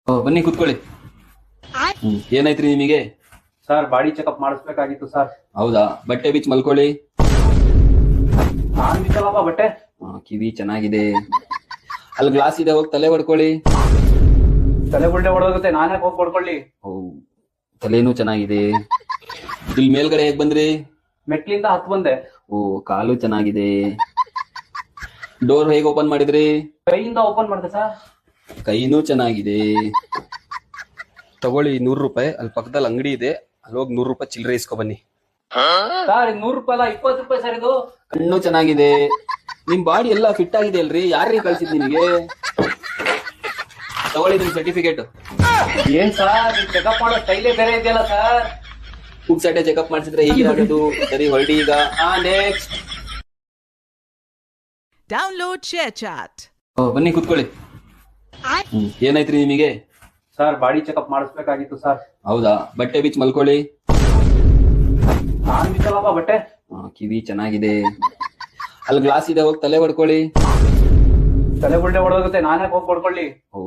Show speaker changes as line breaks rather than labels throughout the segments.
ಬನ್ನಿ ಕೂತ್ಕೊಳ್ಳಿ. ಏನಾಯ್ತ್ರಿ ನಿಮಗೆ?
ಸರ್ ಬಾಡಿ ಚೆಕಪ್ ಮಾಡಿಸ್ಬೇಕಾಗಿತ್ತು ಸರ್.
ಹೌದಾ, ಬಟ್ಟೆ ಬಿಚ್ಚಿ ಮಲ್ಕೊಳ್ಳಿ.
ನಾನ್ ಬಿಚ್ಚಲ್ಲಪ್ಪ ಬಟ್ಟೆ.
ಕಿವಿ ಚೆನ್ನಾಗಿದೆ. ಅಲ್ಲಿ ಗ್ಲಾಸ್ ಇದೆ, ಹೋಗಿ ತಲೆ ಹೊಡ್ಕೊಳ್ಳಿ.
ತಲೆ ಗುಳ್ಳೆ ಹೊಡೋಗುತ್ತೆ, ನಾನೇ ಹೋಗಿ ಕೊಡ್ಕೊಳ್ಳಿ.
ಓ, ತಲೆನೂ ಚೆನ್ನಾಗಿದೆ. ಇಲ್ಲಿ ಮೇಲ್ಗಡೆ ಹೇಗ್ ಬಂದ್ರಿ?
ಮೆಟ್ಲಿಂದ ಹತ್ತು ಬಂದೆ.
ಓ, ಕಾಲು ಚೆನ್ನಾಗಿದೆ. ಡೋರ್ ಹೇಗೆ ಓಪನ್ ಮಾಡಿದ್ರಿ?
ಕೈಯಿಂದ ಓಪನ್ ಮಾಡಿದೆ ಸರ್.
ಕೈನೂ ಚೆನ್ನಾಗಿದೆ. ತಗೊಳ್ಳಿ 100 ರೂಪಾಯಿ. ಅಲ್ಲಿ ಪಕ್ಕದಲ್ಲಿ ಅಂಗಡಿ ಇದೆ, ಅಲ್ಲಿ ಹೋಗಿ 100 ರೂಪಾಯಿ ಚಿಲ್ಲರೆ ಇಸ್ಕೊ ಬನ್ನಿ.
ಸರ್ 100 ರೂಪಾಯಿ ಅಲ್ಲ, 20 ರೂಪಾಯಿ ಸರ್ ಇದು.
ಕಣ್ಣು ಚೆನ್ನಾಗಿದೆ. ನಿಮ್ ಬಾಡಿ ಎಲ್ಲ ಫಿಟ್ ಆಗಿದೆ ಅಲ್ರಿ? ಯಾರಿಗೆ ಕಳ್ಸಿದ್ ನಿಮಗೆ? ತಗೊಳ್ಳಿ ನಿಮ್ ಸರ್ಟಿಫಿಕೇಟ್.
ಏನ್ ಸರ್ ಚೆಕಪ್ ಮಾಡೋ ಸ್ಟೈಲೇ ಬೇರೆ ಇದೆಯಲ್ಲ ಸರ್.
ಪುಕ್ಸಟ್ಟೆ ಚೆಕಪ್ ಮಾಡಿಸಿದ್ರೆ ಹೀಗಿರೋದು. ಸರಿ, ಹೊರಡಿ ಈಗ. ನೆಕ್ಸ್ಟ್.
Download ShareChat.
ಬನ್ನಿ ಕೂತ್ಕೊಳ್ಳಿ. ಏನಾಯ್ತ್ರಿ ನಿಮಗೆ?
ಸರ್ ಬಾಡಿ ಚೆಕಪ್ ಮಾಡಿಸ್ಬೇಕಾಗಿತ್ತು ಸರ್.
ಹೌದಾ, ಬಟ್ಟೆ ಬಿಚ್ಚಿ ಮಲ್ಕೊಳ್ಳಿ.
ನಾನ್ ಬಿಚ್ಚಲ್ಲಪ್ಪ ಬಟ್ಟೆ.
ಕಿವಿ ಚೆನ್ನಾಗಿದೆ. ಅಲ್ಲಿ ಗ್ಲಾಸ್ ಇದೆ, ಹೋಗಿ ತಲೆ ಹೊಡ್ಕೊಳ್ಳಿ.
ತಲೆ ಗುಳ್ಳೆ ಹೊಡೋಗುತ್ತೆ, ನಾನೇ ಹೋಗಿ ಕೊಡ್ಕೊಳ್ಳಿ.
ಓ,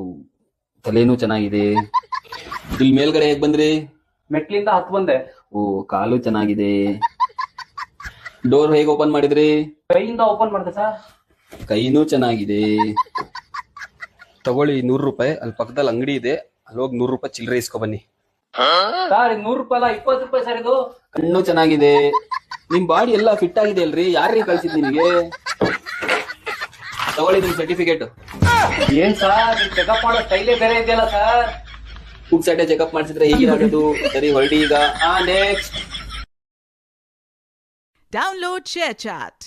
ತಲೆನೂ ಚೆನ್ನಾಗಿದೆ. ಇಲ್ಲಿ ಮೇಲ್ಗಡೆ ಹೇಗ್ ಬಂದ್ರಿ?
ಮೆಟ್ಲಿಂದ ಹತ್ತು ಬಂದೆ.
ಓ, ಕಾಲು ಚೆನ್ನಾಗಿದೆ. ಡೋರ್ ಹೇಗೆ ಓಪನ್ ಮಾಡಿದ್ರಿ?
ಕೈಯಿಂದ ಓಪನ್ ಮಾಡಿದೆ ಸರ್.
ಕೈನೂ ಚೆನ್ನಾಗಿದೆ. ತಗೊಳ್ಳಿ 100 ರೂಪಾಯಿ. ಅಲ್ಲಿ ಪಕ್ಕದಲ್ಲಿ ಅಂಗಡಿ ಇದೆ, ಅಲ್ಲಿ ಹೋಗಿ 100 ರೂಪಾಯಿ ಚಿಲ್ಲರೆ ಇಸ್ಕೊ ಬನ್ನಿ.
ಸರ್ 100 ರೂಪಾಯಿ ಅಲ್ಲ, 20 ರೂಪಾಯಿ ಸರ್ ಇದು.
ಕಣ್ಣು ಚೆನ್ನಾಗಿದೆ. ನಿಮ್ ಬಾಡಿ ಎಲ್ಲ ಫಿಟ್ ಆಗಿದೆ ಅಲ್ರಿ? ಯಾರಿಗೆ ಕಳ್ಸಿದ್ ನಿಮಗೆ? ತಗೊಳ್ಳಿ ನಿಮ್ ಸರ್ಟಿಫಿಕೇಟ್.
ಏನ್ ಸರ್ ಚೆಕಪ್ ಮಾಡೋ ಸ್ಟೈಲೇ ಬೇರೆ ಇದೆಯಲ್ಲ ಸರ್.
ಪುಕ್ಸಟ್ಟೆ ಚೆಕಪ್ ಮಾಡಿಸಿದ್ರೆ ಹೀಗಿರೋದು. ಸರಿ, ಹೊರಡಿ ಈಗ. ನೆಕ್ಸ್ಟ್.
Download ShareChat.